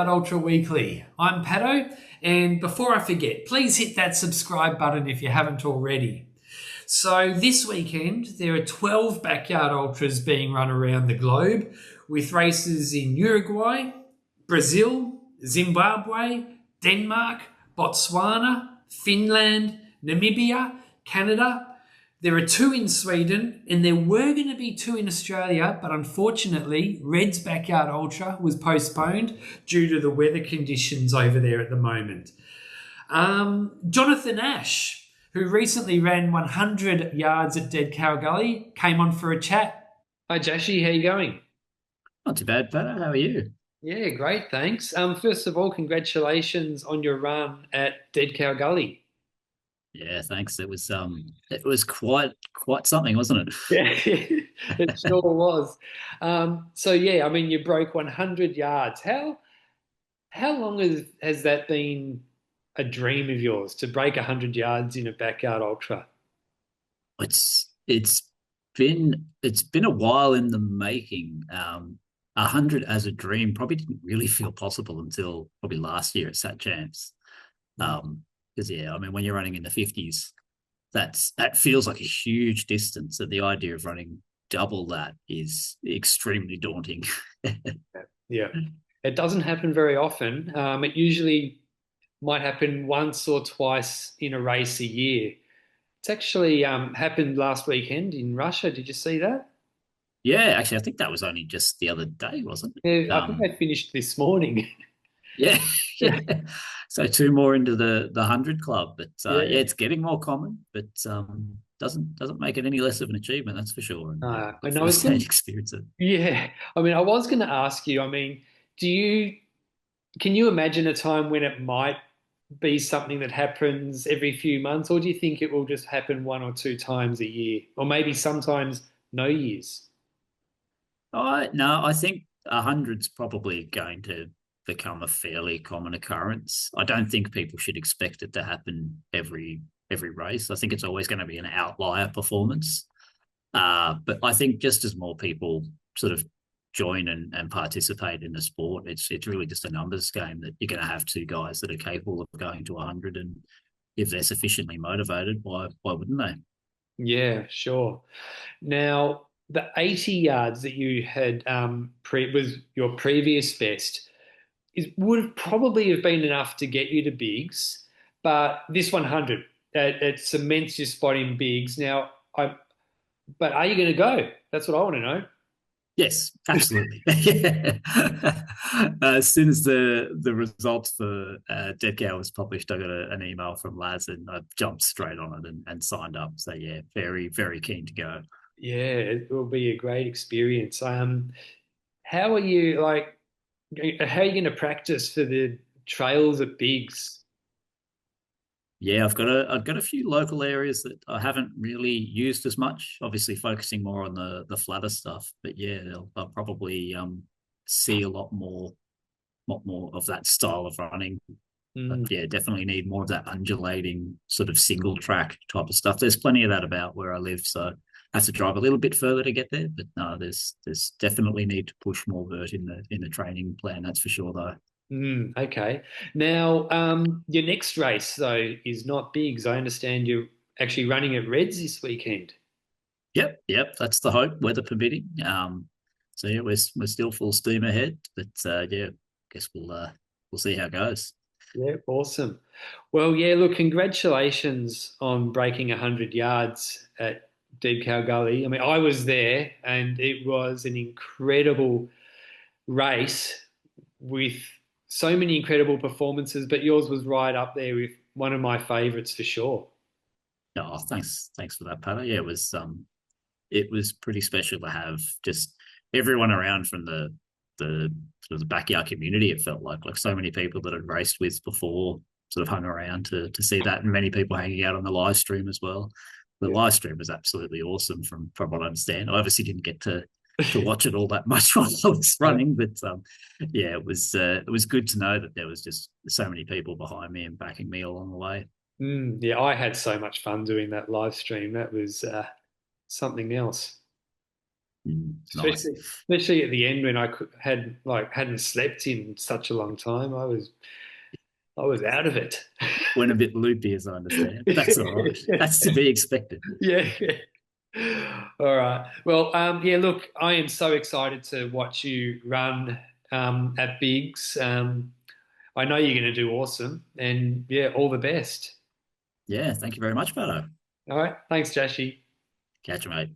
Backyard Ultra Weekly. I'm Pato, and before I forget, please hit that subscribe button if you haven't already. So, this weekend, there are 12 Backyard Ultras being run around the globe, with races in Uruguay, Brazil, Zimbabwe, Denmark, Botswana, Finland, Namibia, Canada. There are two in Sweden, and there were going to be two in Australia, but unfortunately, Red's Backyard Ultra was postponed due to the weather conditions over there at the moment. Jonathan Ash, who recently ran 100 yards at Dead Cow Gully, came on for a chat. Hi Jashi, how you going? Not too bad, Pato. How are you? Yeah, great, thanks. First of all, congratulations on your run at Dead Cow Gully. Yeah, thanks. It was quite something, wasn't it? Yeah, it sure was. So yeah, I mean, you broke 100 yards. How long has that been a dream of yours to break 100 yards in a backyard ultra? It's been a while in the making. 100 as a dream probably didn't really feel possible until probably last year at Sat Champs. Because yeah, I mean, when you're running in the 50s, that feels like a huge distance, and the idea of running double that is extremely daunting. Yeah, it doesn't happen very often. It usually might happen once or twice in a race a year. It's actually happened last weekend in Russia. Did you see that? Yeah, actually, I think that was only just the other day, wasn't it? Yeah, I think I finished this morning. Yeah, yeah. So two more into the 100 club, but Yeah. yeah, it's getting more common, but doesn't make it any less of an achievement, that's for sure. And yeah, I look know forward it's to going. experience it. Yeah, I mean, I was going to ask you. I mean, do you can you imagine a time when it might be something that happens every few months, or do you think it will just happen one or two times a year, or maybe sometimes no years? No, I think 100's probably going to become a fairly common occurrence. I don't think people should expect it to happen every race. I think it's always going to be an outlier performance. But I think just as more people sort of join and participate in the sport, it's really just a numbers game that you're going to have two guys that are capable of going to 100, and if they're sufficiently motivated, why wouldn't they? Yeah, sure. Now, the 80 yards that you had was your previous best would probably have been enough to get you to Bigs, but this 100 it cements your spot in Bigs. Now, but are you going to go? That's what I want to know. Yes, absolutely. Yeah. As soon as the results for Dead Cow was published, I got an email from Laz, and I jumped straight on it and signed up. So yeah, very very keen to go. Yeah, it will be a great experience. How are you like? How are you going to practice for the trails at Bigs? Yeah, I've got a few local areas that I haven't really used as much. Obviously, focusing more on the flatter stuff. But yeah, I'll probably see a lot more of that style of running. But Mm, yeah, definitely need more of that undulating sort of single track type of stuff. There's plenty of that about where I live, so I have to drive a little bit further to get there. But no, there's definitely need to push more vert in the training plan. That's for sure, though. okay. Now, your next race though is not Bigs. I understand you're actually running at Reds this weekend. Yep, that's the hope, weather permitting. So yeah, we're still full steam ahead, but yeah, guess we'll see how it goes. Yeah, awesome. Well, yeah, look, congratulations on breaking 100 yards at Deep Cow Gully. I mean, I was there and it was an incredible race with so many incredible performances, but yours was right up there with one of my favorites for sure. Oh, thanks for that, Pat. Yeah, it was pretty special to have just everyone around from the sort of the backyard community. It felt like so many people that I'd raced with before sort of hung around to see that, and many people hanging out on the live stream as well. The Yeah. live stream was absolutely awesome from what I understand. I obviously didn't get to watch it all that much while I was running, but yeah, it was good to know that there was just so many people behind me and backing me along the way. Yeah, I had so much fun doing that live stream. That was something else. Nice. Especially at the end when hadn't slept in such a long time. I was out of it. Went a bit loopy, as I understand. That's all right. That's to be expected. Yeah. All right. Well, yeah, look, I am so excited to watch you run at Bigs. I know you're going to do awesome. And yeah, all the best. Yeah, thank you very much, Pato. All right. Thanks, Jashi. Catch you, mate.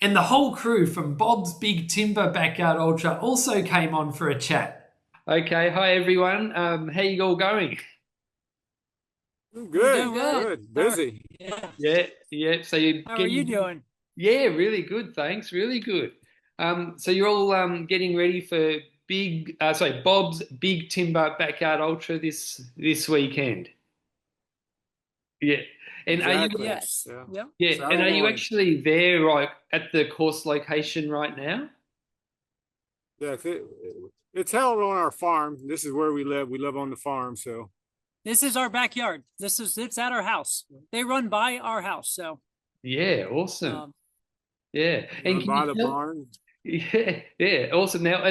And the whole crew from Bob's Big Timber Backyard Ultra also came on for a chat. Okay. Hi, everyone. How you all going? Good. Busy. Yeah. So you're How are you doing? Yeah, really good. Thanks. Really good. So you're all getting ready for Bob's Big Timber Backyard Ultra this weekend. Yeah. And Exactly. are you? Yes. Yeah. Yeah. Saturday And are you morning. actually there, like at the course location right now? Yeah. It's held on our farm. This is where we live. We live on the farm. So This is our backyard. It's at our house. They run by our house. So Yeah. Awesome. um, Yeah. And run by the barn. Yeah. Awesome. Now,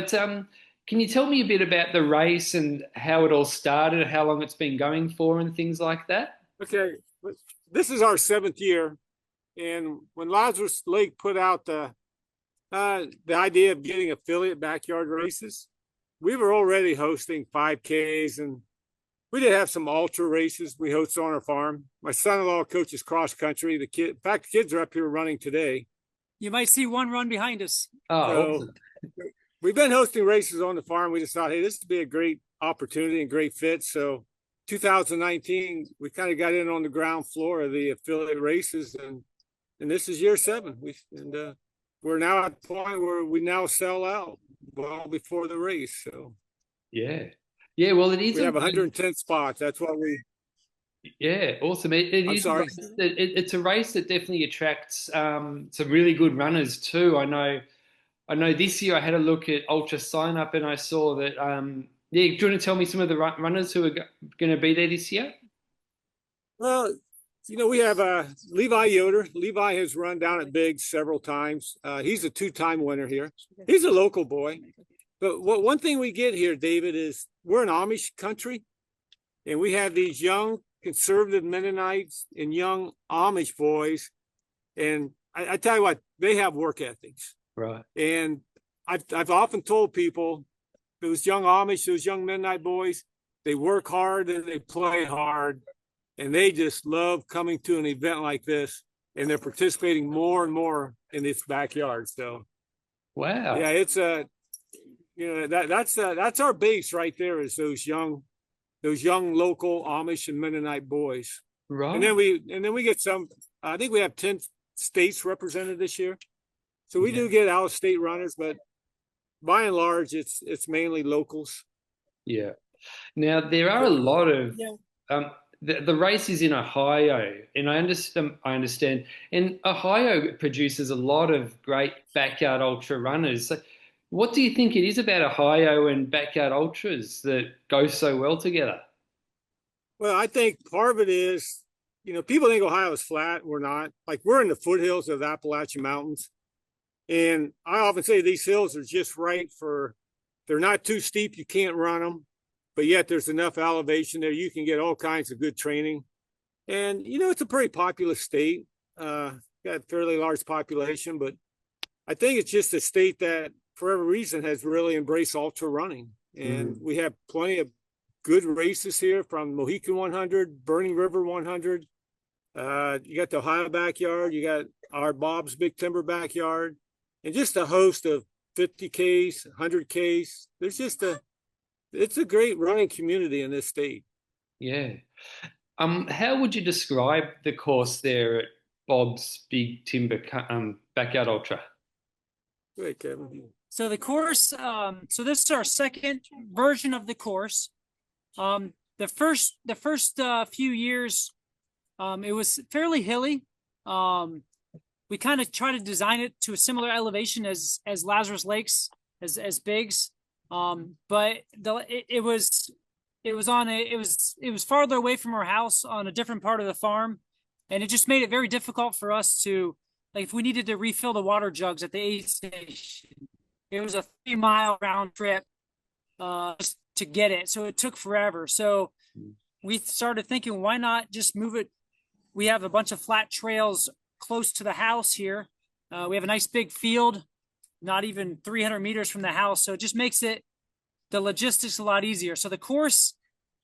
can you tell me a bit about the race and how it all started, how long it's been going for, and things like that? Okay. This is our 7th year. And when Lazarus Lake put out the idea of getting affiliate backyard races, we were already hosting 5Ks, and we did have some ultra races we host on our farm. My son-in-law coaches cross country. In fact, the kids are up here running today. you might see one run behind us. Oh, So awesome. we've been hosting races on the farm. We just thought, hey, this would be a great opportunity and great fit. So 2019, we kind of got in on the ground floor of the affiliate races, and this is year 7. We're now at the point where we now sell out well before the race. So Yeah. Yeah. Well, it is. we have 110 spots. That's what we. Yeah. Awesome. It I'm is. sorry. It's a race that definitely attracts some really good runners too. I know. This year I had a look at Ultra Sign Up and I saw that. Yeah. Do you want to tell me some of the runners who are going to be there this year? Well, we have Levi Yoder. Levi has run down at Biggs several times. He's a 2-time winner here. He's a local boy. But one thing we get here, David, is we're an Amish country, and we have these young conservative Mennonites and young Amish boys. And I tell you what, they have work ethics. Right. And I've often told people, those young Amish, those young Mennonite boys, they work hard and they play hard. And they just love coming to an event like this, and they're participating more and more in this backyard. So, Wow. yeah, it's that's our base right there, is those young local Amish and Mennonite boys. Right. And then we get some. I think we have 10 states represented this year, so we do get out of state runners, but by and large, it's mainly locals. Yeah. Now there are a lot of the race is in Ohio, and I understand. And Ohio produces a lot of great backyard ultra runners. So what do you think it is about Ohio and backyard ultras that go so well together? Well, I think part of it is, people think Ohio is flat. We're not. Like, we're in the foothills of the Appalachian Mountains. And I often say these hills are just right they're not too steep. You can't run them, but yet there's enough elevation there. You can get all kinds of good training. And, it's a pretty populous state. Got a fairly large population, but I think it's just a state that for every reason has really embraced ultra running. And we have plenty of good races here, from Mohican 100, Burning River 100. You got the Ohio backyard, you got our Bob's Big Timber backyard, and just a host of 50Ks, 100Ks. It's a great running community in this state. Yeah. How would you describe the course there at Bob's Big Timber Backyard Ultra? Great, Kevin. So the course. So this is our second version of the course. The first few years, it was fairly hilly. We kind of try to design it to a similar elevation as Lazarus Lakes, as Biggs. But it was farther away from our house on a different part of the farm, and it just made it very difficult for us to like if we needed to refill the water jugs at the aid station, it was a 3 mile round trip just to get it. So it took forever. So we started thinking, why not just move it? We have a bunch of flat trails close to the house here. We have a nice big field, not even 300 meters from the house. So it just makes the logistics a lot easier. So the course,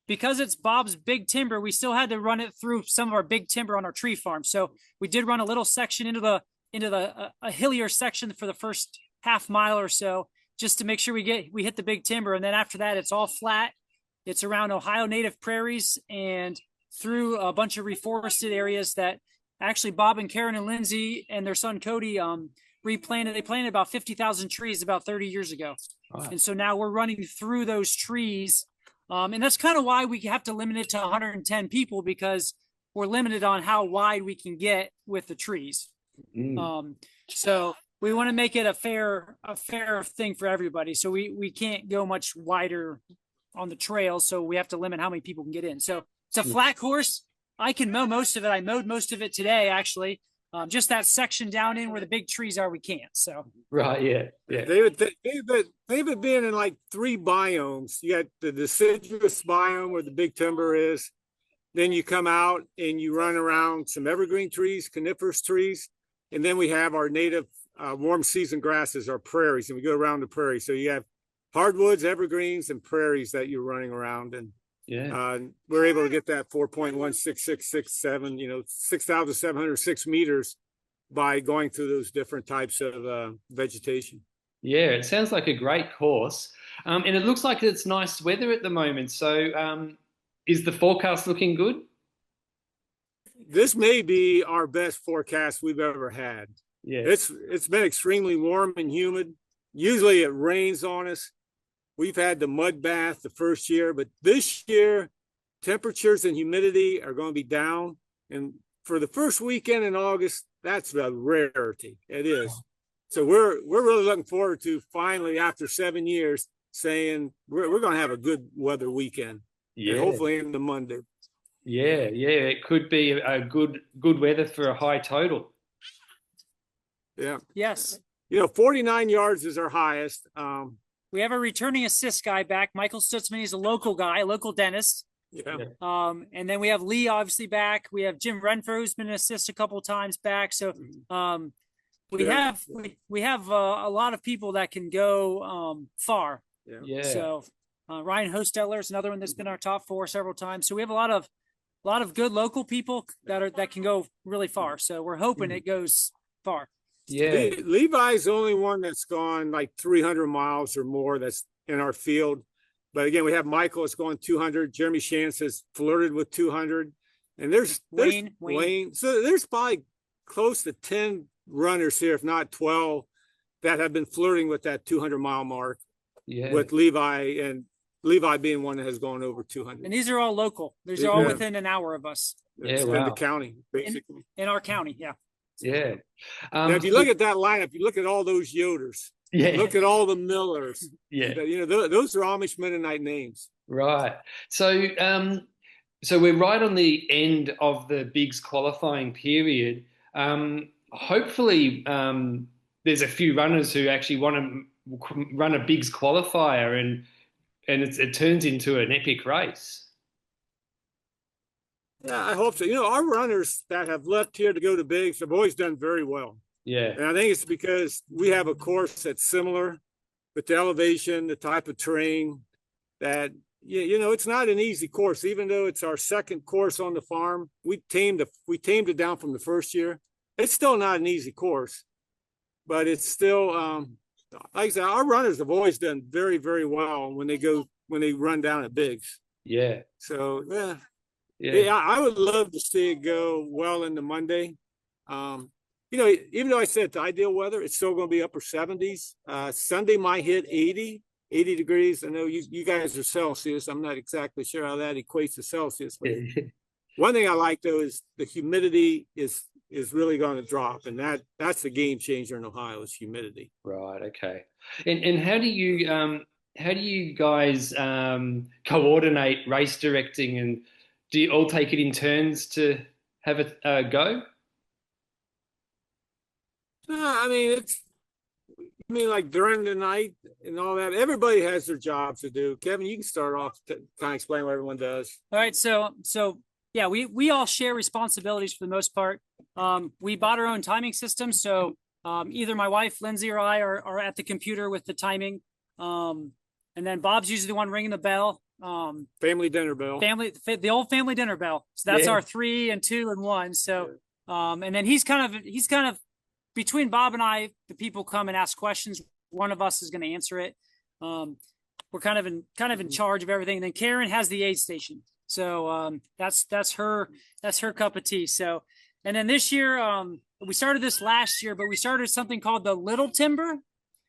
because it's Bob's big timber, we still had to run it through some of our big timber on our tree farm. So we did run a little section into a hillier section for the first half mile or so, just to make sure we hit the big timber. And then after that, it's all flat. It's around Ohio native prairies and through a bunch of reforested areas that actually Bob and Karen and Lindsay and their son Cody replanted. They planted about 50,000 trees about 30 years ago. Wow. And so now we're running through those trees. And that's kind of why we have to limit it to 110 people, because we're limited on how wide we can get with the trees. So we want to make it a fair thing for everybody. So we can't go much wider on the trail. So we have to limit how many people can get in. So it's a flat course. I can mow most of it. I mowed most of it today, actually. Just that section down in where the big trees are, we can't. So right, yeah. They've been in like 3 biomes. You got the deciduous biome where the big timber is. Then you come out and you run around some evergreen trees, coniferous trees, and then we have our native warm season grasses, our prairies, and we go around the prairie. So you have hardwoods, evergreens, and prairies that you're running around, and we're able to get that 4.16667, 6,706 meters by going through those different types of vegetation. Yeah, it sounds like a great course. And it looks like it's nice weather at the moment. So is the forecast looking good? This may be our best forecast we've ever had. Yeah. It's been extremely warm and humid. Usually it rains on us. We've had the mud bath the first year, but this year temperatures and humidity are going to be down. And for the first weekend in August, that's a rarity. It is. So we're really looking forward to finally, after 7 years, saying we're going to have a good weather weekend. Yeah. And hopefully in the Monday. Yeah. It could be a good weather for a high total. Yeah. Yes. 49 yards is our highest. We have a returning assist guy back. Michael Stutzman, he's a local guy, a local dentist. Yeah. And then we have Lee obviously back. We have Jim Renfro, who's been an assist a couple of times back. So we have a lot of people that can go far. Yeah. So Ryan Hosteller is another one that's been our top 4 several times. So we have a lot of good local people that can go really far. So we're hoping it goes far. Yeah. Levi's the only one that's gone like 300 miles or more that's in our field. But again, we have Michael that's going 200. Jeremy Shantz has flirted with 200. And there's Wayne. So there's probably close to 10 runners here, if not 12, that have been flirting with that 200-mile mark. Yeah. With Levi, and Levi being one that has gone over 200. And these are all local. These are all within an hour of us. Yeah, in the county, basically. In our county, yeah. Yeah. Now, if you look at that lineup, you look at all those Yoders. Yeah. Look at all the Millers. Yeah. Those are Amish Mennonite names. Right. So we're right on the end of the Bigs qualifying period. Hopefully, there's a few runners who actually want to run a Bigs qualifier, and it turns into an epic race. Yeah, I hope so. Our runners that have left here to go to Bigs have always done very well. Yeah. And I think it's because we have a course that's similar with the elevation, the type of terrain that, it's not an easy course. Even though it's our second course on the farm, we tamed it down from the first year. It's still not an easy course, but it's still, like I said, our runners have always done very, very well when they run down at Bigs. Yeah. So, yeah, I would love to see it go well into Monday. Even though I said the ideal weather, it's still going to be upper 70s. Sunday might hit 80 degrees. I know you guys are Celsius. I'm not exactly sure how that equates to Celsius. But one thing I like, though, is the humidity is really going to drop. And that's the game changer in Ohio is humidity. Right. Okay. And how do you guys coordinate race directing, and do you all take it in turns to have a go? No, I mean I mean like during the night and all that. Everybody has their jobs to do. Kevin, you can start off to kind of explain what everyone does. All right, so yeah, we all share responsibilities for the most part. We bought our own timing system, so either my wife Lindsay or I are at the computer with the timing, and then Bob's usually the one ringing the bell. Family dinner bell. The old family dinner bell. So that's our 3 and 2 and 1. So, and then he's kind of between Bob and I. The people come and ask questions. One of us is going to answer it. We're kind of in charge of everything. And then Karen has the aid station. So that's her cup of tea. So, and then this year we started this last year, but we started something called the Little Timber.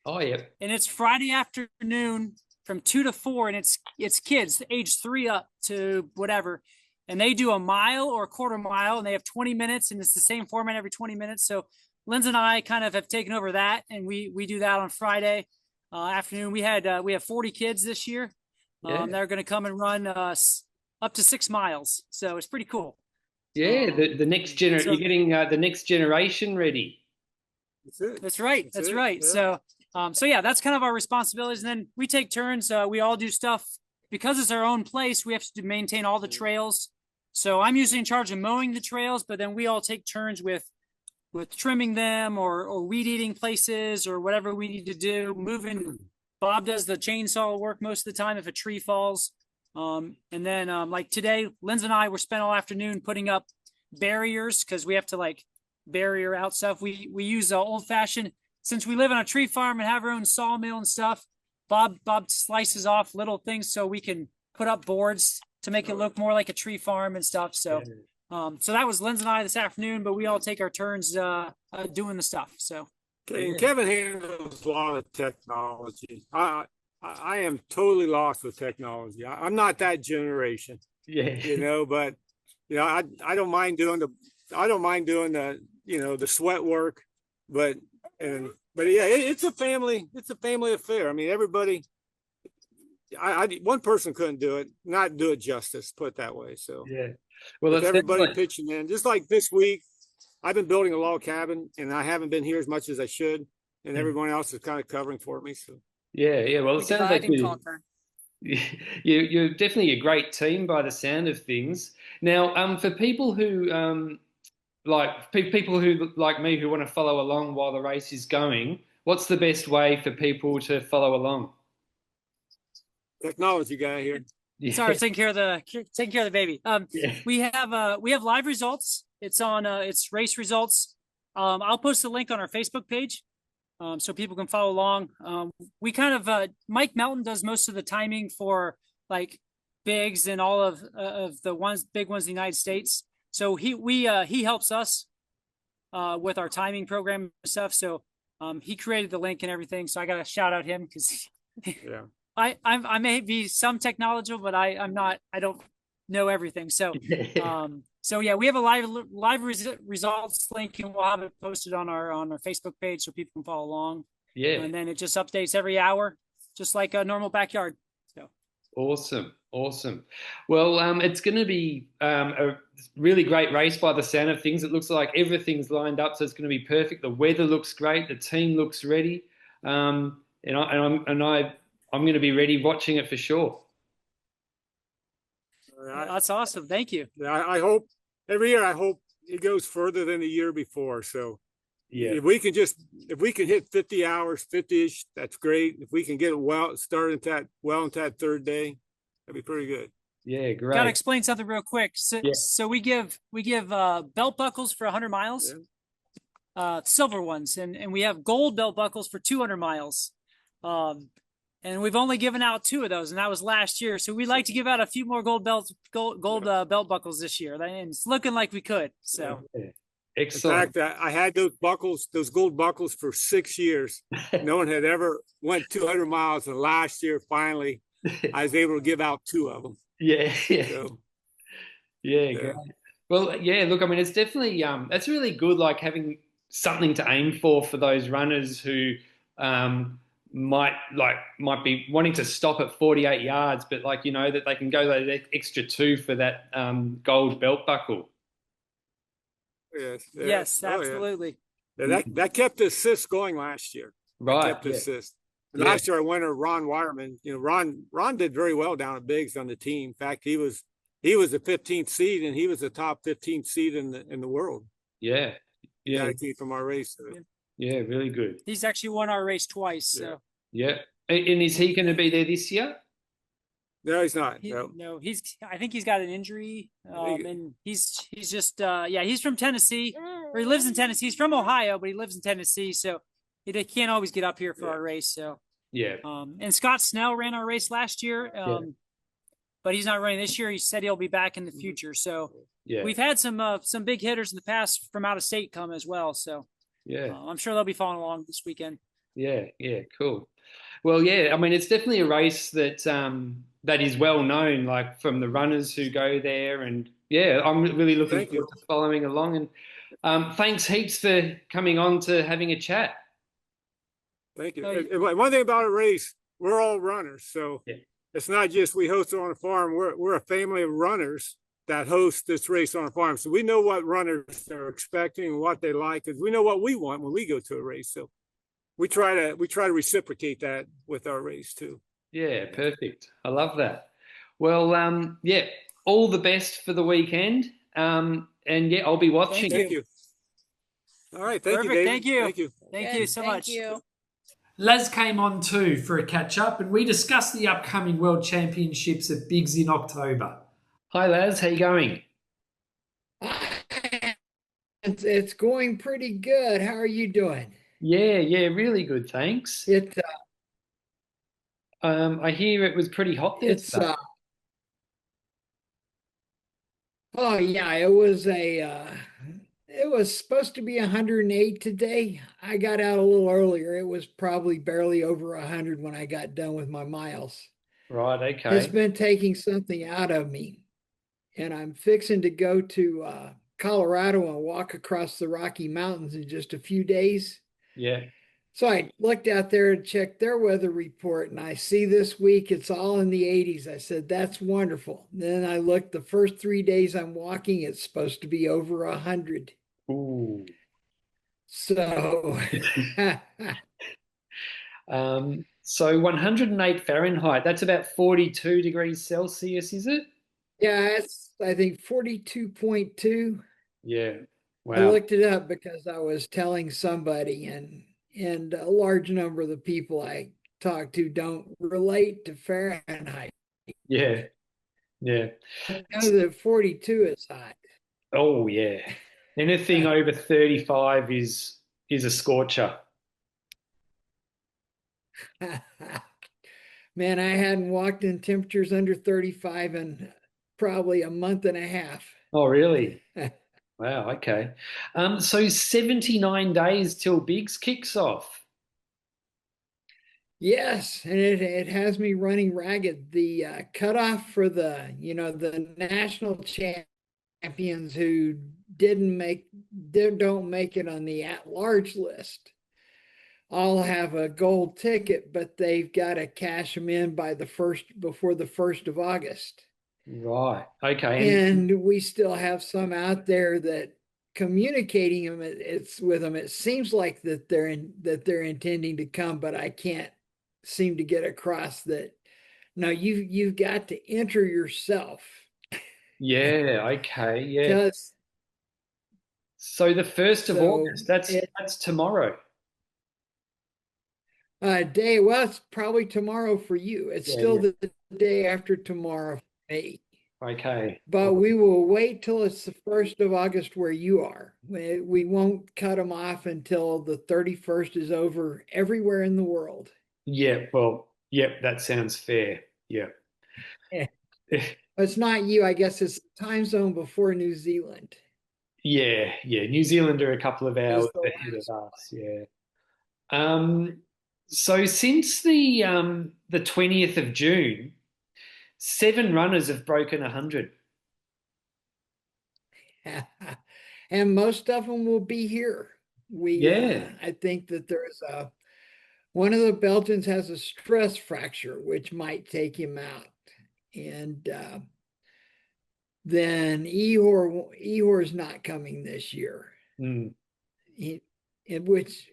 Oh yeah. And it's Friday afternoon from 2 to 4, and it's kids age 3 up to whatever, and they do a mile or a quarter mile, and they have 20 minutes, and it's the same format every 20 minutes. So Linz and I kind of have taken over that, and we do that on Friday afternoon. We have 40 kids this year. They're going to come and run up to 6 miles, so it's pretty cool. Yeah, the next generation. You're getting the next generation ready. That's it. That's right. That's right. Yeah. So yeah, that's kind of our responsibilities. And then we take turns. We all do stuff because it's our own place. We have to maintain all the trails. So I'm usually in charge of mowing the trails, but then we all take turns with trimming them or weed eating places or whatever we need to do. Moving. Bob does the chainsaw work most of the time if a tree falls. And then like today, Linz and I were spent all afternoon putting up barriers because we have to like barrier out stuff. We use old fashioned. Since we live on a tree farm and have our own sawmill and stuff, Bob slices off little things so we can put up boards to make it look more like a tree farm and stuff. So, so that was Linz and I this afternoon, but we all take our turns doing the stuff. So, and Kevin handles a lot of technology. I am totally lost with technology. I'm not that generation. Yeah. But I don't mind doing the the sweat work, but yeah, it's a family affair. I mean, everybody. One person couldn't not do it justice. Put it that way. So yeah, well, that's everybody pitching in. Just like this week, I've been building a log cabin, and I haven't been here as much as I should, and everyone else is kind of covering for me. So yeah. Well, it sounds like you're definitely a great team by the sound of things. Now, for people who people who like me who want to follow along while the race is going, what's the best way for people to follow along? Technology guy here. Yeah. Sorry, taking care of the baby. We have live results. It's on it's race results. I'll post a link on our Facebook page, so people can follow along. We kind of Mike Melton does most of the timing for like bigs and all of the big ones in the United States. So he helps us with our timing program and stuff. So he created the link and everything. So I got to shout out him because I may be some technological, but I'm not. I don't know everything. So so yeah, we have a live results link, and we'll have it posted on our Facebook page so people can follow along. Yeah, and then it just updates every hour, just like a normal backyard. So awesome. Well, it's going to be a really great race by the sound of things. It looks like everything's lined up, so it's going to be perfect. The weather looks great. The team looks ready, and I'm going to be ready watching it for sure. That's awesome. Thank you. I hope every year. I hope it goes further than the year before. So yeah, if we can hit 50 hours, 50-ish, that's great. If we can get it started into that third day, that'd be pretty good. Yeah, great. Got to explain something real quick. So we give belt buckles for 100 miles, silver ones, and we have gold belt buckles for 200 miles. And we've only given out 2 of those, and that was last year. So we'd like to give out a few more gold belt buckles this year, and it's looking like we could. So, excellent. In fact, I had those gold buckles, for 6 years. No one had ever went 200 miles, and last year finally, I was able to give out 2 of them. Yeah. So, great. Well, yeah. Look, I mean, it's definitely that's really good. Like having something to aim for those runners who might be wanting to stop at 48 yards, but that they can go that extra 2 for that gold belt buckle. Yes, absolutely. That kept the assist going last year. Right. Kept the Yeah. assist. And Yeah. last year I went to Ron Wireman. Ron did very well down at Biggs on the team. In fact, he was the 15th seed, and he was the top 15th seed in the world. Yeah. Yeah. Guy came from our race. So. Yeah. Really good. He's actually won our race twice. So Yeah. And is he going to be there this year? No, he's not. No, I think he's got an injury. And he's just he's from Tennessee, or he lives in Tennessee. He's from Ohio, but he lives in Tennessee, so he can't always get up here for our race. So yeah. And Scott Snell ran our race last year. But he's not running this year. He said he'll be back in the future. So we've had some big hitters in the past from out of state come as well. So I'm sure they'll be following along this weekend. Yeah, cool. Well, yeah, I mean, it's definitely a race that that is well known, like from the runners who go there, and I'm really looking forward to following along. And thanks heaps for coming on to having a chat. Thank you. One thing about a race, we're all runners, so it's not just we host it on a farm. We're a family of runners that host this race on a farm, so we know what runners are expecting and what they like, because we know what we want when we go to a race. So we try to reciprocate that with our race too. Yeah, perfect. I love that. Well, all the best for the weekend. And I'll be watching. Thank you. All right, thank you, David. Thank you. Thank you so much. Thank you. Laz came on too for a catch up, and we discussed the upcoming World Championships at Biggs in October. Hi, Laz. How you going? It's going pretty good. How are you doing? Yeah, really good, thanks. I hear it was pretty hot there. It was supposed to be 108 today. I got out a little earlier. It was probably barely over 100 when I got done with my miles. Right, okay. It's been taking something out of me, and I'm fixing to go to Colorado and walk across the Rocky Mountains in just a few days. Yeah. So I looked out there and checked their weather report, and I see this week it's all in the 80s. I said, that's wonderful. Then I looked, the first 3 days I'm walking, it's supposed to be over 100. Ooh. So, so 108 Fahrenheit, that's about 42 degrees Celsius, is it? Yeah, it's, I think 42.2. Yeah. Wow. I looked it up because I was telling somebody, and a large number of the people I talk to don't relate to Fahrenheit. Yeah. Yeah. I know that 42 is hot. Oh, yeah. Anything over 35 is a scorcher. Man, I hadn't walked in temperatures under 35 in probably a month and a half. Oh, really? Wow, okay. So 79 days till Biggs kicks off. Yes, and it has me running ragged. The cutoff for the national champions who don't make it on the at-large list all have a gold ticket, but they've got to cash them in before the 1st of August. Right. Okay. And we still have some out there that communicating with them. It seems like that they're intending to come, but I can't seem to get across that. No, you've got to enter yourself. Yeah. Okay. Yeah. So the 1st of August. That's tomorrow. It's probably tomorrow for you. It's still the day after tomorrow for me. Okay. But we will wait till it's the 1st of August where you are. We won't cut them off until the 31st is over everywhere in the world. Yeah, well, that sounds fair. Yeah. It's not you, I guess it's time zone before New Zealand. Yeah. New Zealand are a couple of hours ahead of us. Yeah. So since the 20th of June, 7 runners have broken 100. And most of them will be here. I think that there's one of the Belgians has a stress fracture, which might take him out. And then Ihor's not coming this year. Mm. in which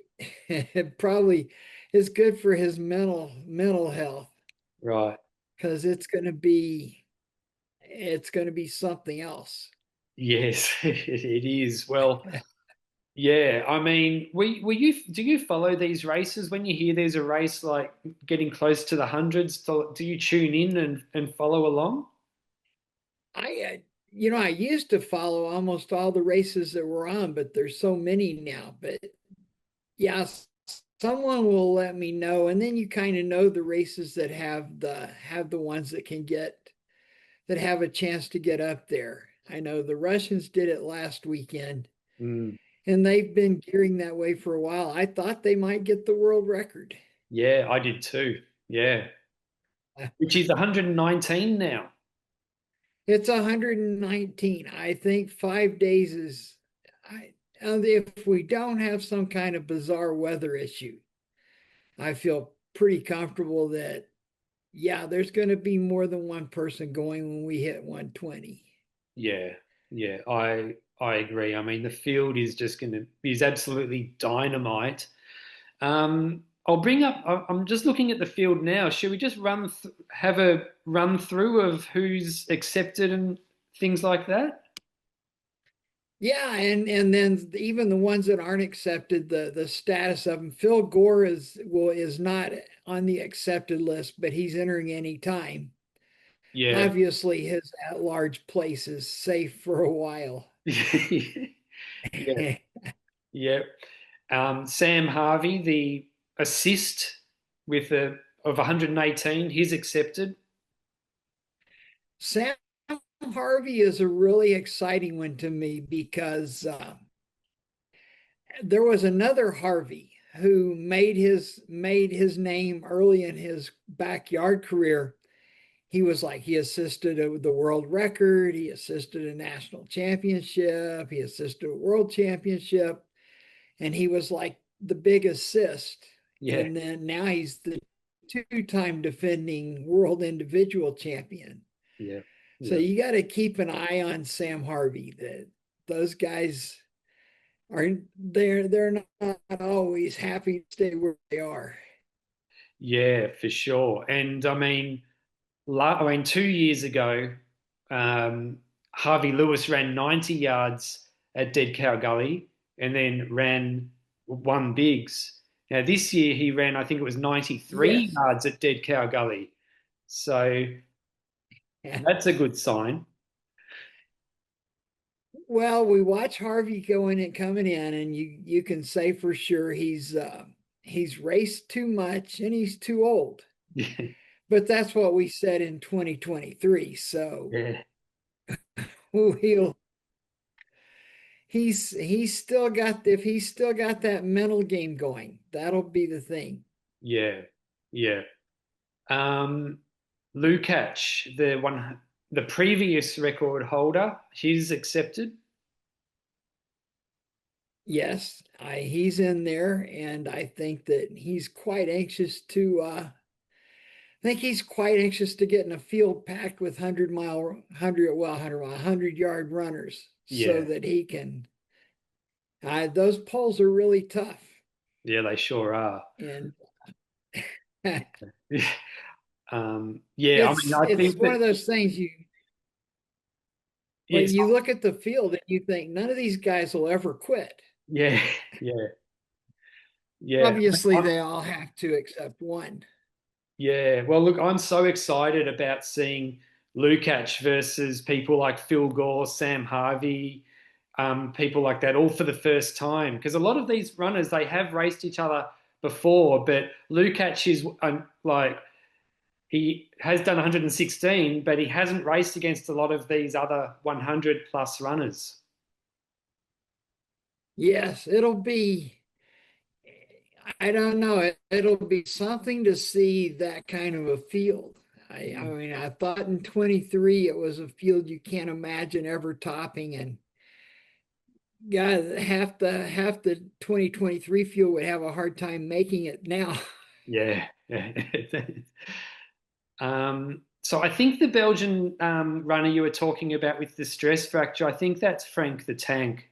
it probably is good for his mental health Right. because it's going to be something else. Yes, it is. Well, yeah. I mean, do you follow these races when you hear there's a race like getting close to the hundreds? Do you tune in and follow along? I used to follow almost all the races that were on, but there's so many now. But yeah, someone will let me know, and then you kind of know the races that have the ones that have a chance to get up there. I know the Russians did it last weekend, Mm, and they've been gearing that way for a while. I thought they might get the world record. yeah, I did too. Yeah, which is 119 now. It's 119. I think 5 days is. If we don't have some kind of bizarre weather issue, I feel pretty comfortable that yeah, there's going to be more than one person going when we hit 120. Yeah, yeah, I agree. I mean, the field is just going to is absolutely dynamite. I'll bring up. I'm just looking at the field now. Should we just have a run through of who's accepted and things like that? Yeah, and then even the ones that aren't accepted, the status of them. Phil Gore is not on the accepted list, but he's entering any time. Yeah, Obviously, his at-large place is safe for a while. yeah, yeah. Sam Harvey, the assist with a of 118, he's accepted. Sam Harvey is a really exciting one to me because there was another Harvey who made his name early in his backyard career. He assisted the world record, he assisted a national championship, he assisted a world championship, and he was like the big assist. Yeah, And then now he's the two-time defending world individual champion. yeah, So yeah. you got to keep an eye on Sam Harvey. That those guys are they're not always happy to stay where they are. Yeah, for sure. And I mean, 2 years ago, um, Harvey Lewis ran 90 yards at Dead Cow Gully and then ran one bigs. Now, this year he ran, I think it was 93 Yes. yards at Dead Cow Gully. So that's a good sign. Well, we watch Harvey going and coming in, and you can say for sure he's raced too much and he's too old. But that's what we said in 2023. So Yeah, he'll he's still got if he's still got that mental game going, that'll be the thing. yeah, yeah. Um, Lukacs, the previous record holder, he's accepted. Yes, he's in there, and I think that he's quite anxious to. I think he's quite anxious to get in a field packed with 100-yard runners, so Yeah, that he can. Those poles are really tough, yeah, they sure are. and Yeah, I mean, I it's think one of that those things but it's you look at the field and you think none of these guys will ever quit. yeah, yeah, yeah. Obviously, they all have to except one. Yeah, well, look, I'm so excited about seeing Lukacs versus people like Phil Gore, Sam Harvey, people like that, all for the first time. Because a lot of these runners, they have raced each other before, but Lukacs is like he has done 116, but he hasn't raced against a lot of these other 100 plus runners. Yes, it'll be. I don't know. It'll be something to see that kind of a field. I mean, I thought in 23 it was a field you can't imagine ever topping, and yeah, half the 2023 field would have a hard time making it now. Yeah. So I think the Belgian runner you were talking about with the stress fracture, I think that's Frank the Tank.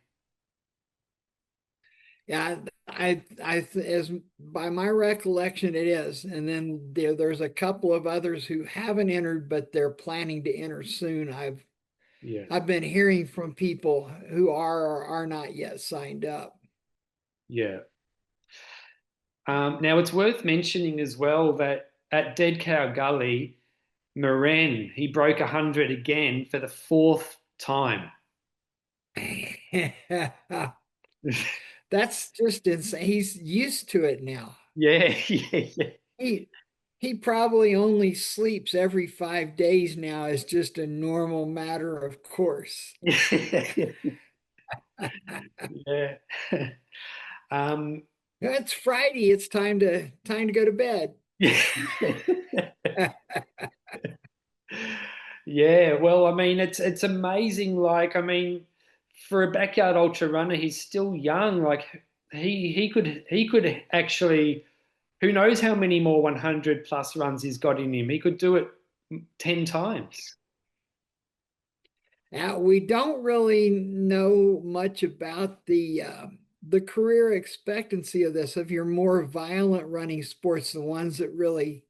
Yeah, as by my recollection, it is. And then there's a couple of others who haven't entered, but they're planning to enter soon. Yeah. I've been hearing from people who are or are not yet signed up. Yeah. Now it's worth mentioning as well that at Dead Cow Gully, Moran, he broke 100 again for the fourth time. That's just insane. He's used to it now. Yeah, yeah, yeah. He he probably only sleeps every 5 days now as just a normal matter of course. Yeah. Um, It's Friday. It's time to go to bed. yeah, well, I mean, it's amazing. Like, I mean, for a backyard ultra runner, he's still young. Like, he could actually, who knows how many more 100 plus runs he's got in him. He could do it 10 times. Now we don't really know much about the career expectancy of this. Of your more violent running sports, the ones that really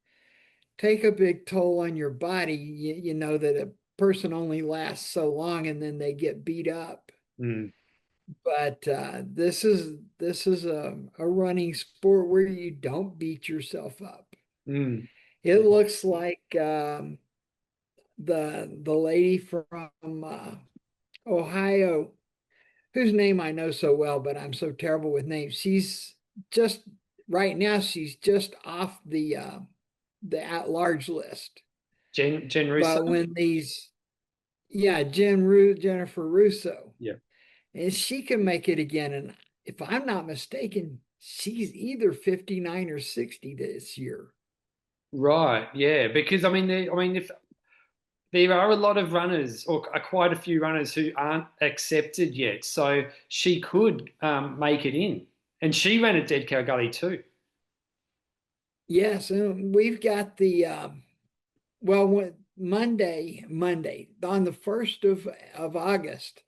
take a big toll on your body, you know that a person only lasts so long and then they get beat up. Mm, But this is a running sport where you don't beat yourself up. mm, It looks like the lady from Ohio, whose name I know so well, but I'm so terrible with names. She's just right now. She's just off the at-large list. Jen Russo. But when yeah, Jennifer Russo, Yeah. and she can make it again. And if I'm not mistaken, she's either 59 or 60 this year. Right, yeah, because if there are a lot of runners, or quite a few runners who aren't accepted yet, so she could make it in, and she ran at Dead Cow Gully too. Yes, and we've got the well, Monday on the 1st of August,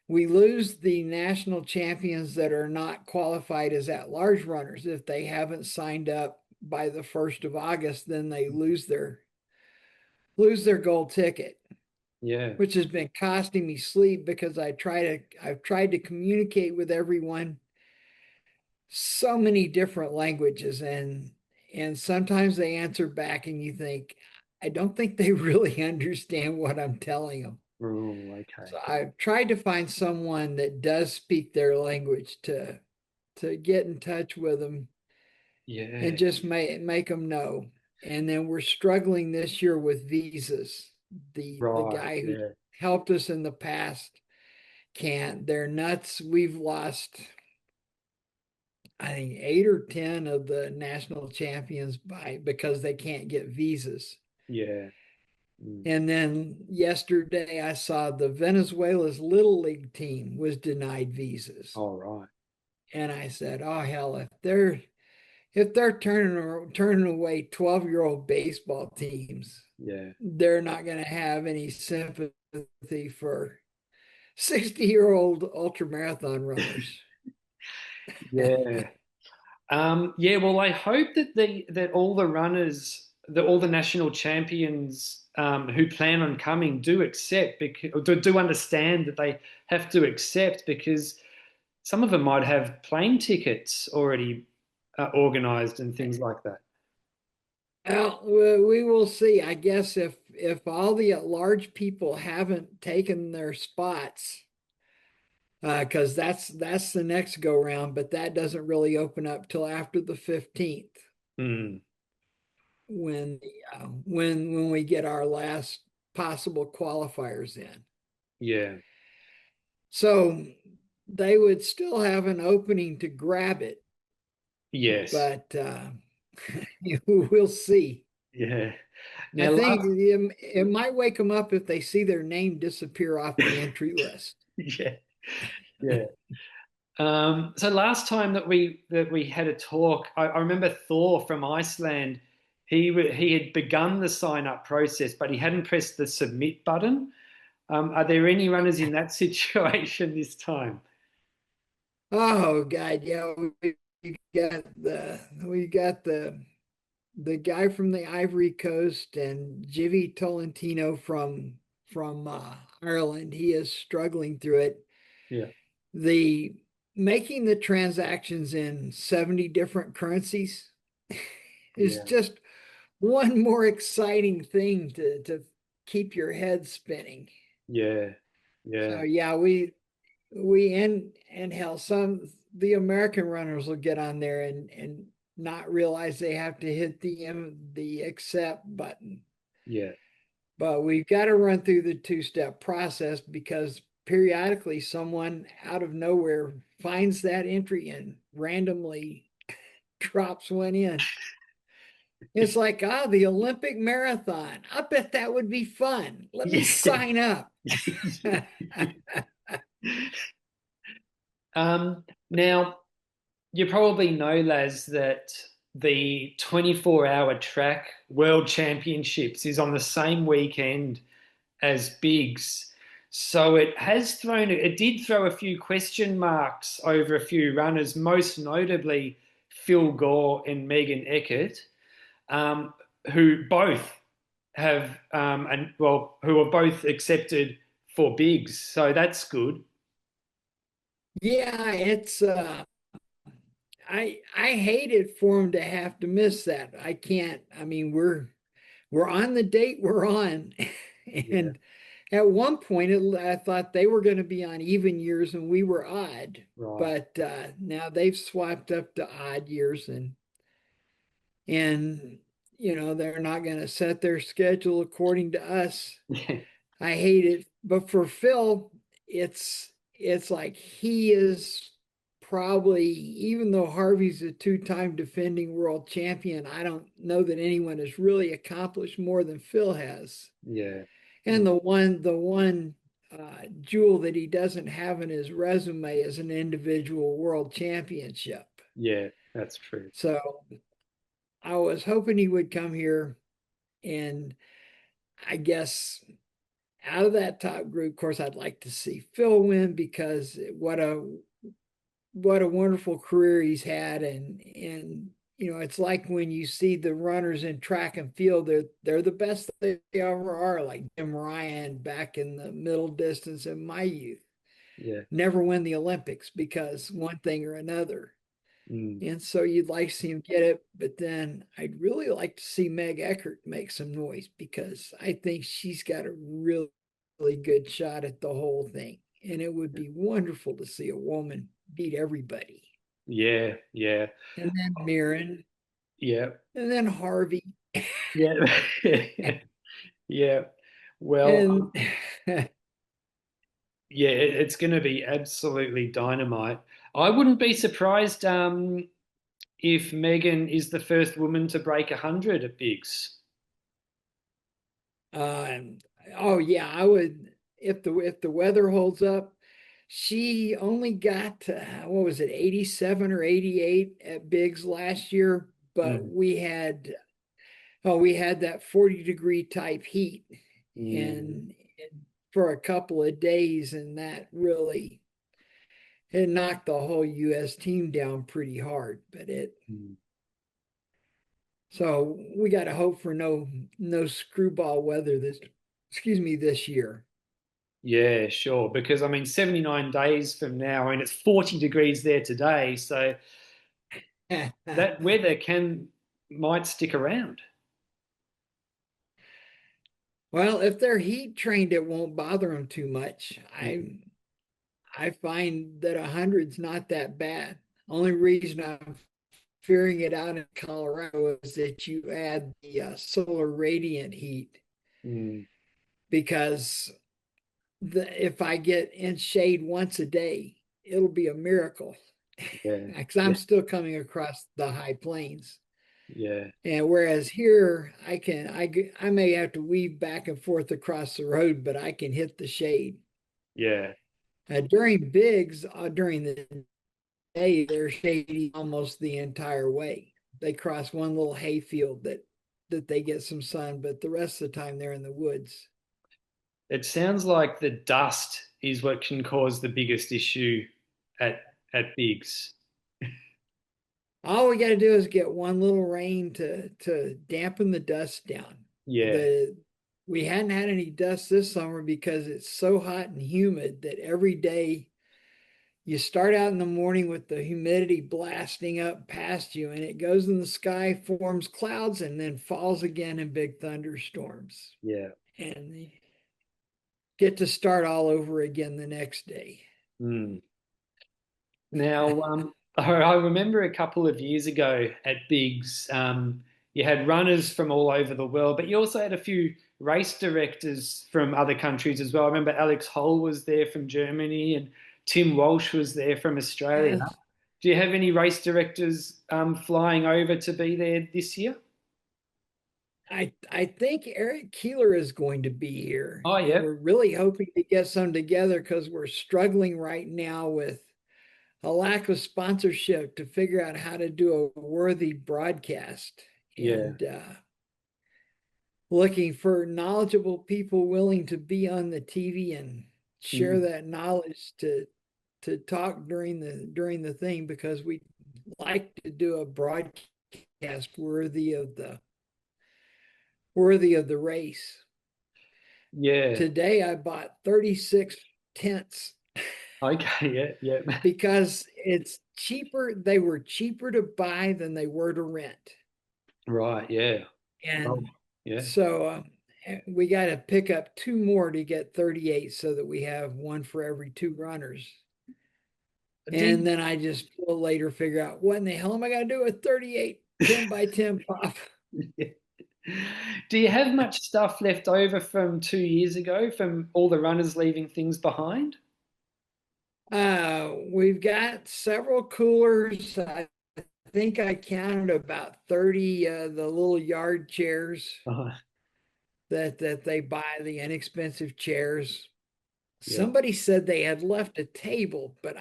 we lose the national champions that are not qualified as at-large runners. If they haven't signed up by the 1st of August, then they lose their gold ticket, Yeah, which has been costing me sleep because I've tried to communicate with everyone so many different languages, and sometimes they answer back and you think, I don't think they really understand what I'm telling them. oh, okay, So I've tried to find someone that does speak their language to get in touch with them yeah, and just make them know. And then we're struggling this year with visas. The right, guy who yeah, helped us in the past can't. They're nuts. We've lost, I think, 8 or 10 of the national champions because they can't get visas. yeah, mm, And then yesterday I saw the Venezuela's Little League team was denied visas. all right, And I said, oh hell, if they're turning away 12-year-old baseball teams, yeah, they're not going to have any sympathy for 60-year-old ultramarathon runners. yeah. Yeah, well, I hope that all the runners, that all the national champions who plan on coming do accept, because or do understand that they have to accept, because some of them might have plane tickets already organized and things like that. Well, we will see. I guess if all the at-large people haven't taken their spots, because that's the next go round, but that doesn't really open up till after the 15th Mm, when we get our last possible qualifiers in. yeah. So they would still have an opening to grab it, Yes. but we'll see. Yeah. I Now, think it might wake them up if they see their name disappear off the entry list. yeah, yeah. So last time that we had a talk, I remember Thor from Iceland. He had begun the sign up process, but he hadn't pressed the submit button. Are there any runners in that situation this time? Oh God, yeah, we got the guy from the Ivory Coast and Jivy Tolentino from Ireland. He is struggling through it. Yeah. The making the transactions in 70 different currencies is Yeah. just one more exciting thing to keep your head spinning. Yeah. So Yeah. yeah, we and hell, some the American runners will get on there and not realize they have to hit the accept button. Yeah. But we've got to run through the two-step process because periodically someone out of nowhere finds that entry and randomly drops one in. It's like, the Olympic marathon. I bet that would be fun. Let me sign up. Now, you probably know, Laz, that the 24-hour track World Championships is on the same weekend as Bigs. So it did throw a few question marks over a few runners, most notably Phil Gore and Megan Eckert, um, who both who are both accepted for Bigs. So that's good. Yeah, it's I hate it for him to have to miss that. I can't. I mean, we're on the date we're on, Yeah. and at one point I thought they were going to be on even years and we were odd, Right. but now they've swapped up to odd years and they're not going to set their schedule according to us. Yeah. I hate it. But for Phil, it's like he is probably, even though Harvey's a two-time defending world champion, I don't know that anyone has really accomplished more than Phil has. Yeah. And the one jewel that he doesn't have in his resume is an individual world championship. Yeah, that's true. So I was hoping he would come here, and I guess out of that top group, of course, I'd like to see Phil win because what a wonderful career he's had, and it's like when you see the runners in track and field, they're the best they ever are, like Jim Ryan back in the middle distance in my youth. Yeah. Never win the Olympics because one thing or another. Mm. And so you'd like to see him get it, but then I'd really like to see Meg Eckert make some noise because I think she's got a really, really good shot at the whole thing. And it would be wonderful to see a woman beat everybody. Yeah. Yeah. And then Mirren, Yeah. and then Harvey. Yeah. Yeah. Well, And yeah, it's going to be absolutely dynamite. I wouldn't be surprised if Megan is the first woman to break 100 at Bigs. um, oh yeah, I would if the weather holds up. She only got what was it, 87 or 88 at Biggs last year, but Mm. we had that 40-degree type heat Mm. and for a couple of days, and that really it knocked the whole US team down pretty hard. But Mm. so we got to hope for no screwball weather this year. Yeah, sure. Because I mean, 79 days from now, and it's 40 degrees there today, so that weather might stick around. Well, if they're heat trained, it won't bother them too much. Mm. I find that 100's not that bad. Only reason I'm fearing it out in Colorado is that you add the solar radiant heat, Mm. because if I get in shade once a day, it'll be a miracle Yeah, because I'm yeah, still coming across the high plains. yeah, And whereas here, I may have to weave back and forth across the road, but I can hit the shade. yeah, During bigs, during the day, they're shady almost the entire way. They cross one little hayfield that they get some sun, but the rest of the time they're in the woods. It sounds like the dust is what can cause the biggest issue at Biggs. All we got to do is get one little rain to dampen the dust down. Yeah. We hadn't had any dust this summer because it's so hot and humid that every day you start out in the morning with the humidity blasting up past you, and it goes in the sky, forms clouds, and then falls again in big thunderstorms. Yeah. And you get to start all over again the next day. Mm. Now, I remember a couple of years ago at Biggs, you had runners from all over the world, but you also had a few race directors from other countries as well. I remember Alex Hull was there from Germany and Tim Walsh was there from Australia. Yes. Do you have any race directors flying over to be there this year? I think Eric Keeler is going to be here. Oh, And yeah. we're really hoping to get some together because we're struggling right now with a lack of sponsorship to figure out how to do a worthy broadcast. Yeah. And looking for knowledgeable people willing to be on the TV and share Mm. that knowledge to talk during the thing, because we like to do a broadcast worthy of the race. Yeah. Today I bought 36 tents Okay. Yeah. Yeah. because it's cheaper. They were cheaper to buy than they were to rent. Right. Yeah. And Oh, yeah. so we got to pick up two more to get 38 so that we have one for every two runners. And then I just will later figure out what in the hell am I going to do with 38 10 by 10 pop? Do you have much stuff left over from 2 years ago from all the runners leaving things behind? We've got several coolers. I think I counted about 30 the little yard chairs Uh, that they buy, the inexpensive chairs. Yeah. Somebody said they had left a table, but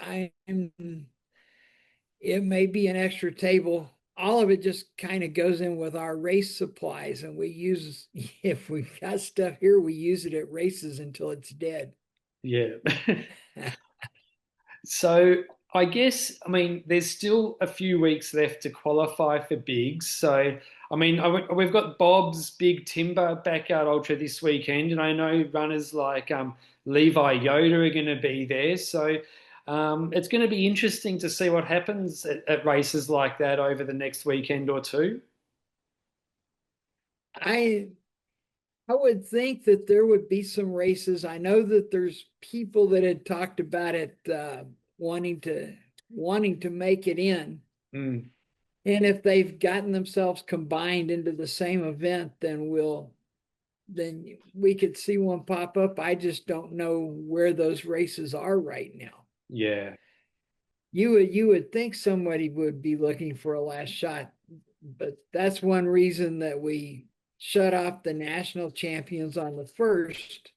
it may be an extra table. All of it just kind of goes in with our race supplies, and we use, if we've got stuff here, we use it at races until it's dead. Yeah. So I guess, I mean, there's still a few weeks left to qualify for bigs. So, I mean, we've got Bob's Big Timber Backyard Ultra this weekend, and I know runners like Levi Yoda are going to be there. So it's going to be interesting to see what happens at races like that over the next weekend or two. I would think that there would be some races. I know that there's people that had talked about it wanting to make it in. Mm. And if they've gotten themselves combined into the same event, then we could see one pop up. I just don't know where those races are right now. Yeah. You would think somebody would be looking for a last shot, but that's one reason that we shut off the national champions on the first,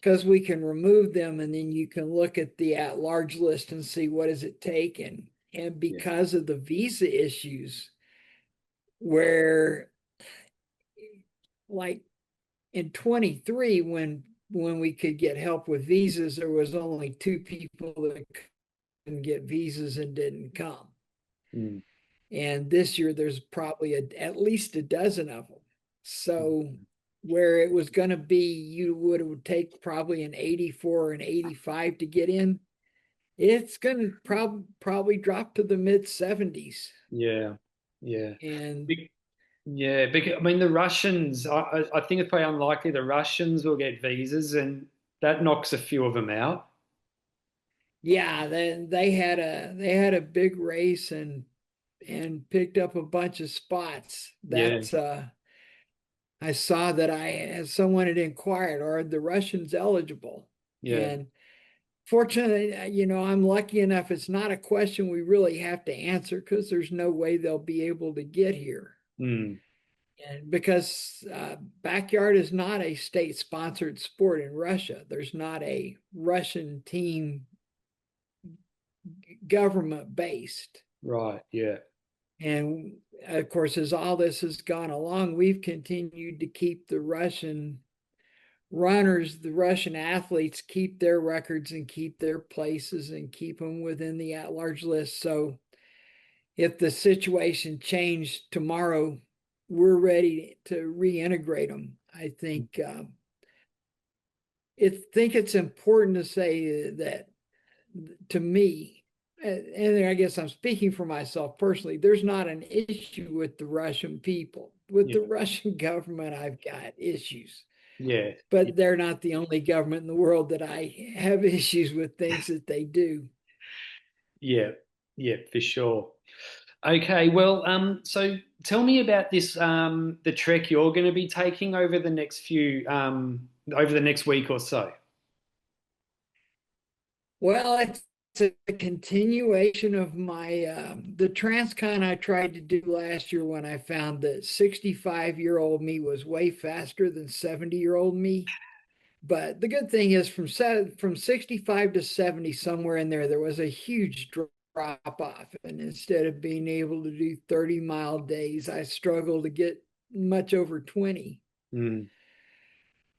because we can remove them and then you can look at the at-large list and see what does it take. And because of the visa issues, where like in 23, when we could get help with visas, there was only two people that couldn't get visas and didn't come. Mm. And this year there's probably at least a dozen of them. So where it was going to be, it would take probably an 84 or an 85 to get in, it's going to probably drop to the mid 70s. Yeah. Yeah. And Yeah, because I mean the Russians. I think it's probably unlikely the Russians will get visas, and that knocks a few of them out. yeah, they had a big race and picked up a bunch of spots. Yeah, That's I saw that someone had inquired, are the Russians eligible? yeah, And fortunately, I'm lucky enough. It's not a question we really have to answer because there's no way they'll be able to get here. mm, And because backyard is not a state sponsored sport in Russia, there's not a Russian team government based. right, yeah, And of course, as all this has gone along, we've continued to keep the Russian runners, the Russian athletes, keep their records and keep their places and keep them within the at-large list. So if the situation changed tomorrow, we're ready to reintegrate them. I think it's important to say that to me, and I guess I'm speaking for myself personally, there's not an issue with the Russian people. With Yeah. the Russian government, I've got issues. Yeah. But they're not the only government in the world that I have issues with things that they do. Yeah. Yeah, for sure. Okay, well, so tell me about this, the trek you're going to be taking over the next over the next week or so. Well, it's a continuation of my the transcon I tried to do last year when I found that 65-year-old me was way faster than 70-year-old me. But the good thing is from 65 to 70, somewhere in there was a huge drop off. And instead of being able to do 30-mile days, I struggled to get much over 20. Mm.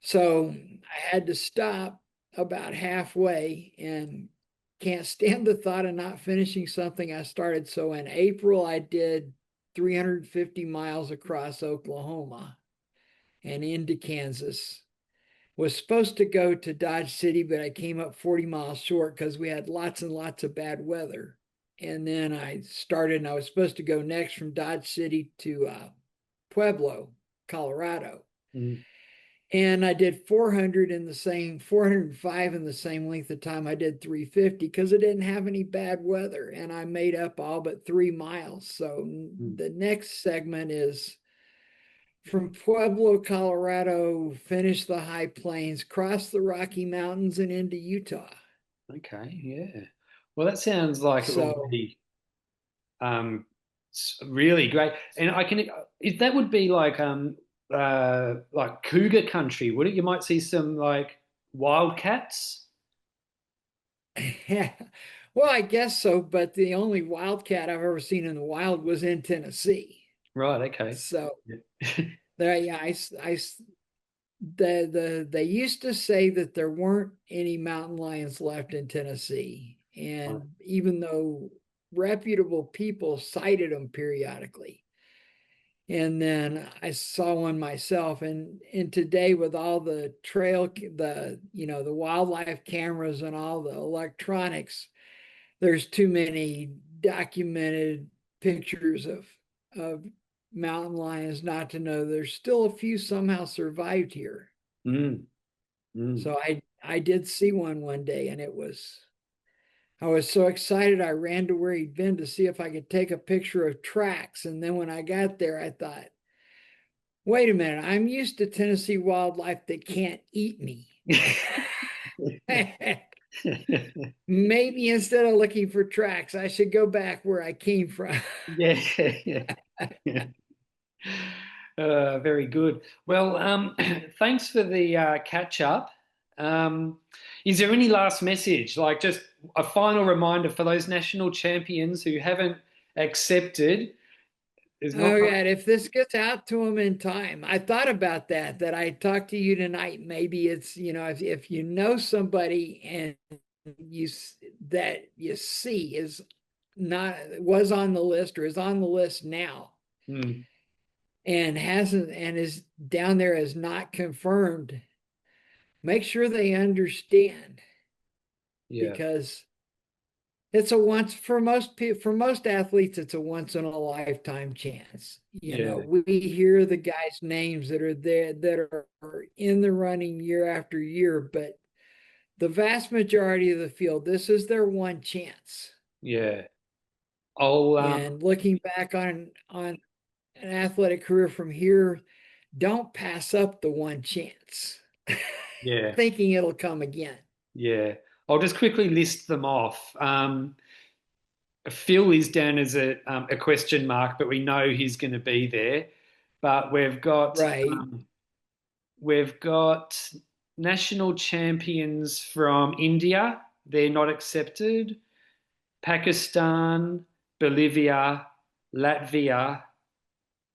So I had to stop about halfway and can't stand the thought of not finishing something I started. So in April, I did 350 miles across Oklahoma and into Kansas. Was supposed to go to Dodge City, but I came up 40 miles short because we had lots and lots of bad weather. And then I started, and I was supposed to go next from Dodge City to Pueblo, Colorado. Mm. And I did 405 in the same length of time I did 350 because it didn't have any bad weather. And I made up all but 3 miles. So the next segment is from Pueblo, Colorado, finish the high plains, cross the Rocky Mountains, and into Utah. Okay, yeah. Well, that sounds like it will So be really great. And I can, if that would be like cougar country, would it? You might see some like wildcats. yeah, well, I guess so. But the only wildcat I've ever seen in the wild was in Tennessee. Right, okay. So Yeah. there, yeah, they used to say that there weren't any mountain lions left in Tennessee, Right. and even though reputable people cited them periodically, and then I saw one myself, and today with all the the wildlife cameras and all the electronics, there's too many documented pictures of mountain lions not to know there's still a few somehow survived here. Mm, mm. So I did see one day, and I was so excited I ran to where he'd been to see if I could take a picture of tracks. And then when I got there, I thought, wait a minute, I'm used to Tennessee wildlife that can't eat me. Maybe instead of looking for tracks, I should go back where I came from. Yeah, yeah. Very good. Well, thanks for the catch up. Is there any last message, like just a final reminder for those national champions who haven't accepted? There's not Oh, much. God, if this gets out to them in time, I thought about that I talked to you tonight. Maybe it's, if you know somebody and you that you see is not was on the list or is on the list now Mm, and hasn't and is down there as not confirmed, make sure they understand yeah, because it's a once for most people, for most athletes, it's a once in a lifetime chance. yeah, We hear the guys' names that are there that are in the running year after year, but the vast majority of the field, this is their one chance. yeah. I'll And looking back on an athletic career from here, don't pass up the one chance, yeah, thinking it'll come again. yeah. I'll just quickly list them off. Phil is down as a question mark, but we know he's going to be there. But Right. we've got national champions from India. They're not accepted. Pakistan, Bolivia, Latvia,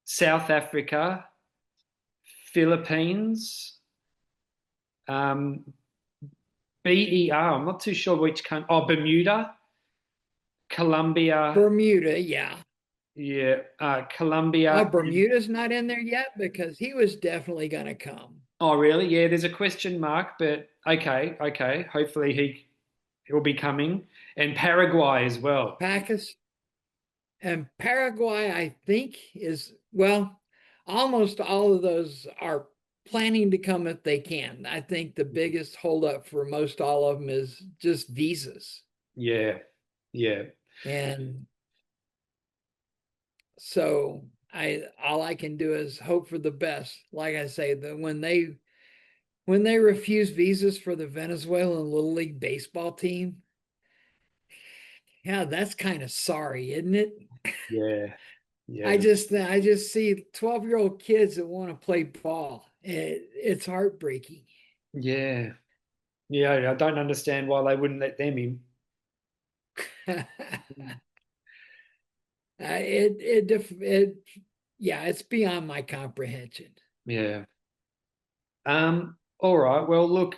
South Africa, Philippines, um, BER. I'm not too sure which country. Oh, Bermuda, Colombia. Bermuda, yeah. Yeah, Colombia. Bermuda's not in there yet because he was definitely going to come. Oh, really? Yeah, there's a question mark, but okay. Hopefully he'll be coming, and Paraguay as well. Pacus and Paraguay, I think, is well, almost all of those are planning to come if they can. I think the biggest holdup for most all of them is just visas. Yeah, yeah, And so all I can do is hope for the best. Like I say, that when they refuse visas for the Venezuelan Little League baseball team, yeah, that's kind of sorry, isn't it? yeah, yeah, I just see 12-year-old kids that want to play ball. It's heartbreaking. yeah, yeah. I don't understand why they wouldn't let them in. It yeah, it's beyond my comprehension. Yeah. All right. Well, look,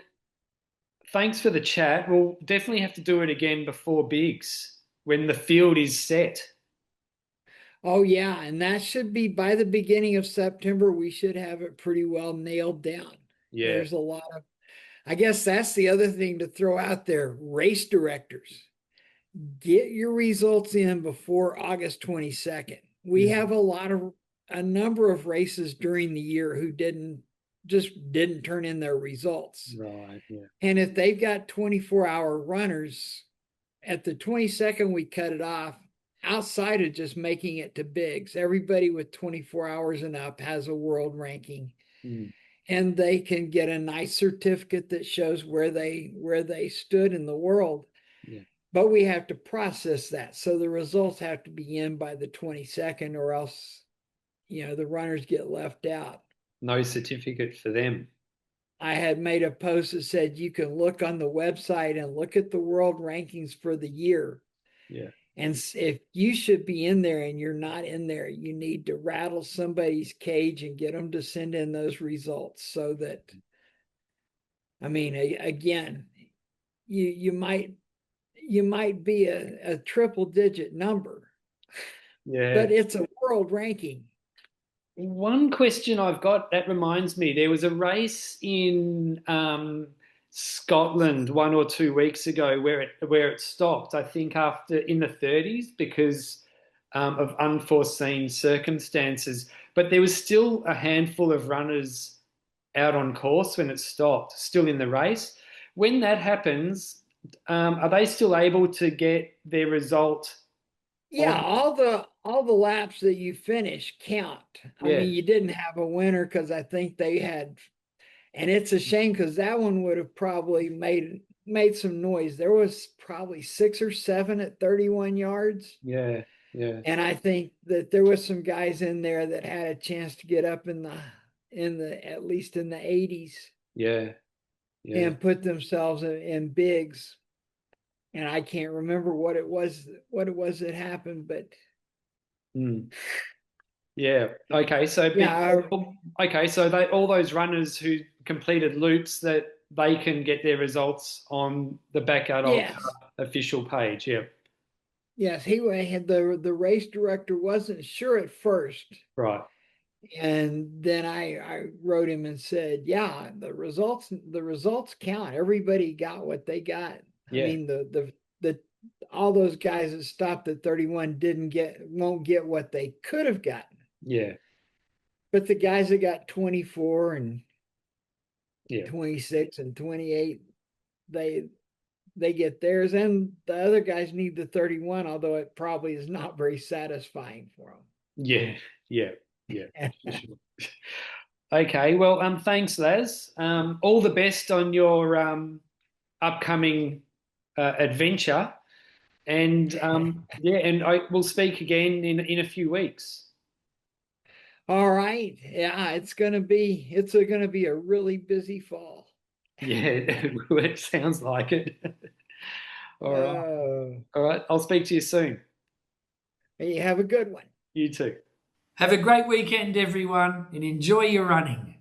thanks for the chat. We'll definitely have to do it again before Bigs when the field is set. Oh yeah, and that should be by the beginning of September. We should have it pretty well nailed down. Yeah. There's a lot of, I guess that's the other thing to throw out there. Race directors, get your results in before August 22nd. We have a number of races during the year who didn't turn in their results. Right. Yeah. And if they've got 24-hour runners, at the 22nd, we cut it off. Outside of just making it to bigs, everybody with 24 hours and up has a world ranking. And they can get a nice certificate that shows where they stood in the world. Yeah. But we have to process that. So the results have to be in by the 22nd, or else, the runners get left out. No certificate for them. I had made a post that said you can look on the website and look at the world rankings for the year. Yeah. And if you should be in there and you're not in there, you need to rattle somebody's cage and get them to send in those results so that, I mean, again, you might be a triple digit number, Yeah. but it's a world ranking. One question I've got that reminds me, there was a race in Scotland 1 or 2 weeks ago where it stopped, I think after in the 30s because of unforeseen circumstances. But there was still a handful of runners out on course when it stopped, still in the race. When that happens, are they still able to get their result? Yeah, all the laps that you finish count. I Yeah. mean, you didn't have a winner because I think they had, and it's a shame because that one would have probably made some noise. There was probably 6 or 7 at 31 yards. Yeah, yeah. And I think that there was some guys in there that had a chance to get up in the at least in the 80s. Yeah, yeah. And put themselves in bigs. And I can't remember what it was that happened, but yeah. Okay, so so all those runners who completed loops that they can get their results on the Backyard Ultra official page. Yeah. Yes, he had the race director wasn't sure at first. Right. And then I wrote him and said, yeah, the results count. Everybody got what they got. Yeah. I mean, the all those guys that stopped at 31 won't get what they could have gotten. Yeah. But the guys that got 24 and 26 and 28, they get theirs, and the other guys need the 31, although it probably is not very satisfying for them. Yeah. Okay, well, thanks, Laz. All the best on your upcoming adventure, and and we'll speak again in a few weeks. All right, yeah, it's gonna be a really busy fall. Yeah, it sounds like it. All right. I'll speak to you soon. You have a good one. You too. Have a great weekend, everyone, and enjoy your running.